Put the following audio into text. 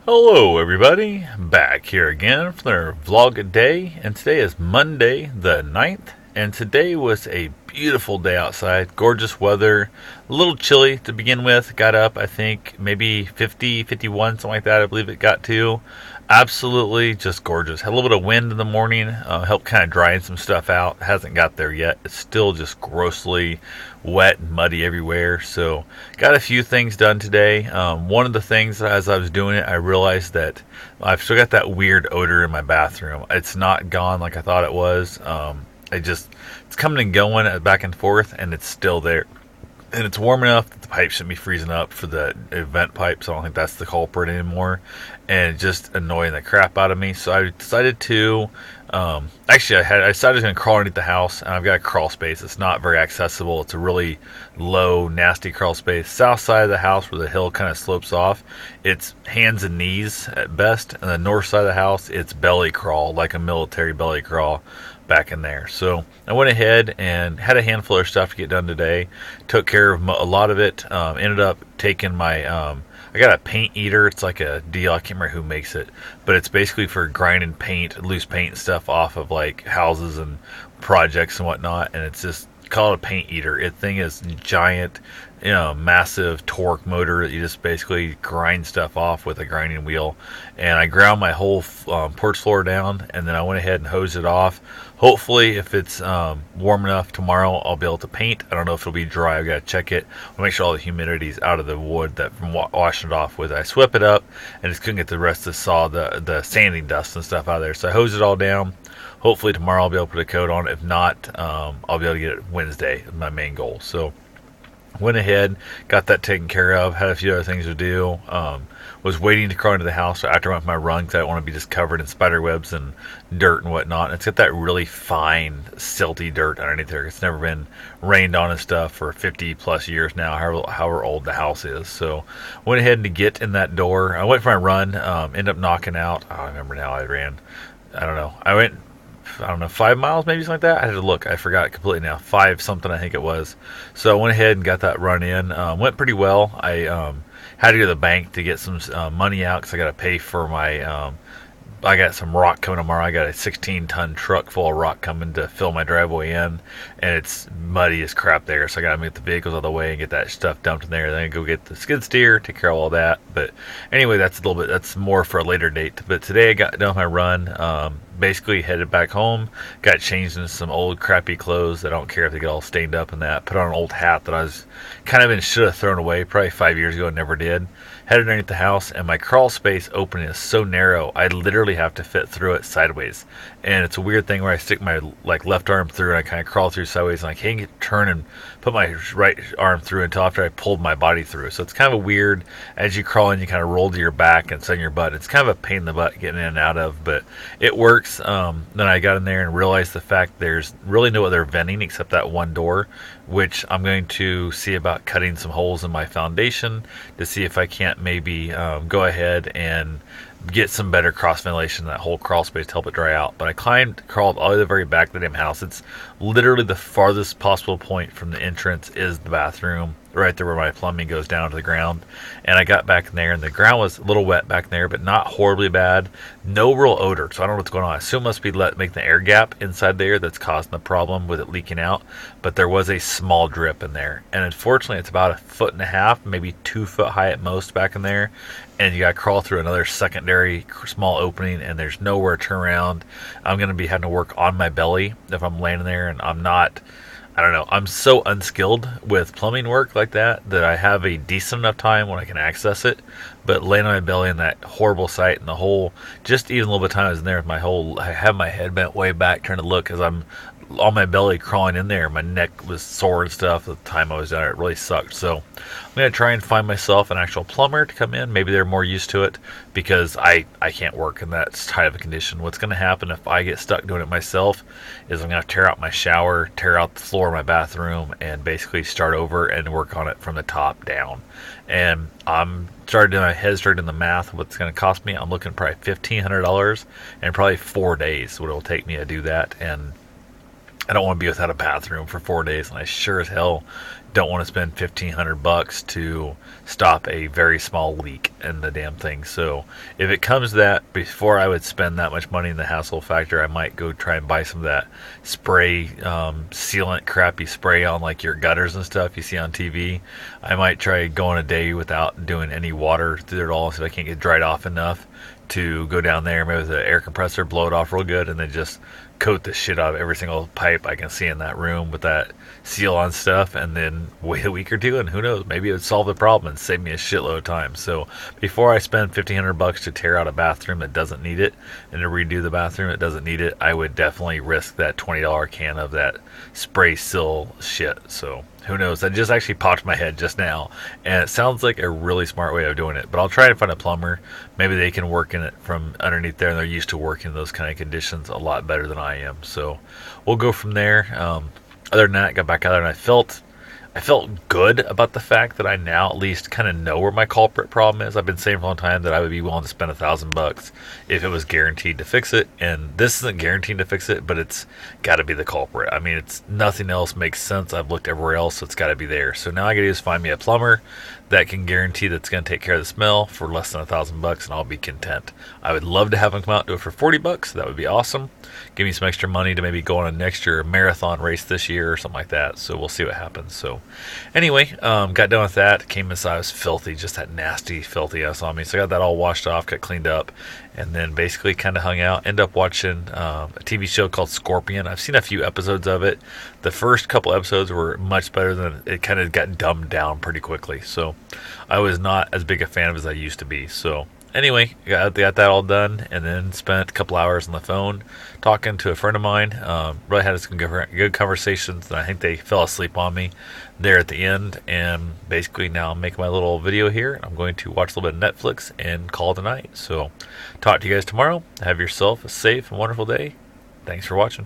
Hello, everybody. Back here again for their vlog day, and today is Monday the 9th, and today was a beautiful day outside. Gorgeous weather, a little chilly to begin with. Got up, I think, maybe 50, 51, something like that, I believe it got to. Absolutely just gorgeous. Had a little bit of wind in the morning, helped kind of drying some stuff out. Hasn't got there yet. It's still just grossly wet and muddy everywhere. So, got a few things done today. One of the things, as I was doing it, I realized that I've still got that weird odor in my bathroom. It's not gone like I thought it was. It's coming and going back and forth, and it's still there. And it's warm enough that the pipe shouldn't be freezing up for the vent pipe, so I don't think that's the culprit anymore. And it's just annoying the crap out of me. So I decided to, I decided I was going to crawl underneath the house, and I've got a crawl space. It's not very accessible. It's a really low, nasty crawl space. South side of the house where the hill kind of slopes off, it's hands and knees at best. And the north side of the house, it's belly crawl, like a military belly crawl back in there. So I went ahead and had a handful of stuff to get done today. Took care of a lot of it. Ended up taking my I got a paint eater. It's like a deal. I can't remember who makes it, but it's basically for grinding paint, loose paint and stuff off of like houses and projects and whatnot. And it's just called a paint eater. It thing is giant, massive torque motor that you just basically grind stuff off with a grinding wheel. And I ground my whole porch floor down, and then I went ahead and hosed it off. Hopefully, if it's warm enough tomorrow, I'll be able to paint. I don't know if it'll be dry. I've got to check it. I'll make sure all the humidity's out of the wood that from washing it off with. I swept it up and just couldn't get the rest of the sanding dust and stuff out of there. So I hosed it all down. Hopefully tomorrow I'll be able to put a coat on it. If not, I'll be able to get it Wednesday. My main goal. So went ahead, got that taken care of. Had a few other things to do. Was waiting to crawl into the house after I went for my run because I don't want to be just covered in spider webs and dirt and whatnot. And it's got that really fine, silty dirt underneath there. It's never been rained on and stuff for 50 plus years now, however old the house is. So went ahead to get in that door. I went for my run, ended up knocking out. I don't remember now. I ran. I don't know. I went 5 miles, maybe something like that. I had to look. I forgot completely now. 5 something, I think it was. So I went ahead and got that run in. Went pretty well. I had to go to the bank to get some money out because I got to pay for my. I got some rock coming tomorrow. I got a 16-ton truck full of rock coming to fill my driveway in, and it's muddy as crap there. So I got to move the vehicles out of the way and get that stuff dumped in there. Then I go get the skid steer, take care of all that. But anyway, that's more for a later date. But today I got done my run. Basically headed back home, got changed into some old crappy clothes. I don't care if they get all stained up and that. Put on an old hat that I was kind of should have thrown away probably 5 years ago and never did. Headed underneath the house, and my crawl space opening is so narrow I literally have to fit through it sideways. And it's a weird thing where I stick my left arm through and I kind of crawl through sideways, and I can't turn and put my right arm through until after I pulled my body through. So it's kind of a weird, as you crawl in, you kind of roll to your back and sit on your butt. It's kind of a pain in the butt getting in and out of, but it works. Then I got in there and realized the fact there's really no other venting except that one door, which I'm going to see about cutting some holes in my foundation to see if I can't maybe go ahead and get some better cross ventilation in that whole crawl space to help it dry out. But I crawled all the way to the very back of the damn house. It's literally the farthest possible point from the entrance is the bathroom, right there where my plumbing goes down to the ground. And I got back in there, and the ground was a little wet back there, but not horribly bad. No real odor, so I don't know what's going on. I assume it must be making the air gap inside there that's causing the problem with it leaking out. But there was a small drip in there, and unfortunately it's about 1.5 feet, maybe 2 foot high at most back in there. And you got to crawl through another secondary small opening, and there's nowhere to turn around. I'm going to be having to work on my belly if I'm laying there, and I don't know. I'm so unskilled with plumbing work like that I have a decent enough time when I can access it. But laying on my belly in that horrible sight and the whole, just even a little bit of time I was in there with I have my head bent way back trying to look as I'm on my belly crawling in there. My neck was sore and stuff at the time I was there. It really sucked. So I'm going to try and find myself an actual plumber to come in. Maybe they're more used to it because I can't work in that type of condition. What's going to happen if I get stuck doing it myself is I'm going to tear out my shower, tear out the floor of my bathroom, and basically start over and work on it from the top down. And my head started in the math. What's going to cost me? I'm looking probably $1,500 and probably 4 days what it'll take me to do that. And I don't want to be without a bathroom for 4 days, and I sure as hell don't want to spend $1,500 to stop a very small leak in the damn thing. So if it comes to that, before I would spend that much money in the household factor, I might go try and buy some of that spray, sealant, crappy spray on like your gutters and stuff you see on TV. I might try going a day without doing any water through it all, so I can't get dried off enough to go down there, maybe with the air compressor, blow it off real good, and then just coat the shit out of every single pipe I can see in that room with that seal on stuff, and then wait a week or two, and who knows, maybe it would solve the problem and save me a shitload of time. So before I spend $1,500 to tear out a bathroom that doesn't need it and to redo the bathroom that doesn't need it, I would definitely risk that $20 can of that spray seal shit. So who knows? That just actually popped in my head just now, and it sounds like a really smart way of doing it. But I'll try to find a plumber. Maybe they can work in it from underneath there, and they're used to working in those kind of conditions a lot better than I am. So we'll go from there. Other than that, I got back out there, and I felt good about the fact that I now at least kind of know where my culprit problem is. I've been saying for a long time that I would be willing to spend $1,000 if it was guaranteed to fix it, and this isn't guaranteed to fix it, but it's got to be the culprit. I mean, it's nothing else makes sense. I've looked everywhere else, so it's got to be there. So now I got to just find me a plumber that can guarantee that's going to take care of the smell for less than $1,000, and I'll be content. I would love to have him come out and do it for $40. That would be awesome. Give me some extra money to maybe go on a next year marathon race this year or something like that. So we'll see what happens. So anyway, got done with that. Came inside, I was filthy, just that nasty filthiness on me. So I got that all washed off, got cleaned up, and then basically kind of hung out. Ended up watching a TV show called Scorpion. I've seen a few episodes of it. The first couple episodes were much better than it kind of got dumbed down pretty quickly. So I was not as big a fan of it as I used to be. So anyway, got that all done, and then spent a couple hours on the phone talking to a friend of mine. Really had some good conversations, and I think they fell asleep on me there at the end. And basically now I'm making my little video here. I'm going to watch a little bit of Netflix and call it a night. So talk to you guys tomorrow. Have yourself a safe and wonderful day. Thanks for watching.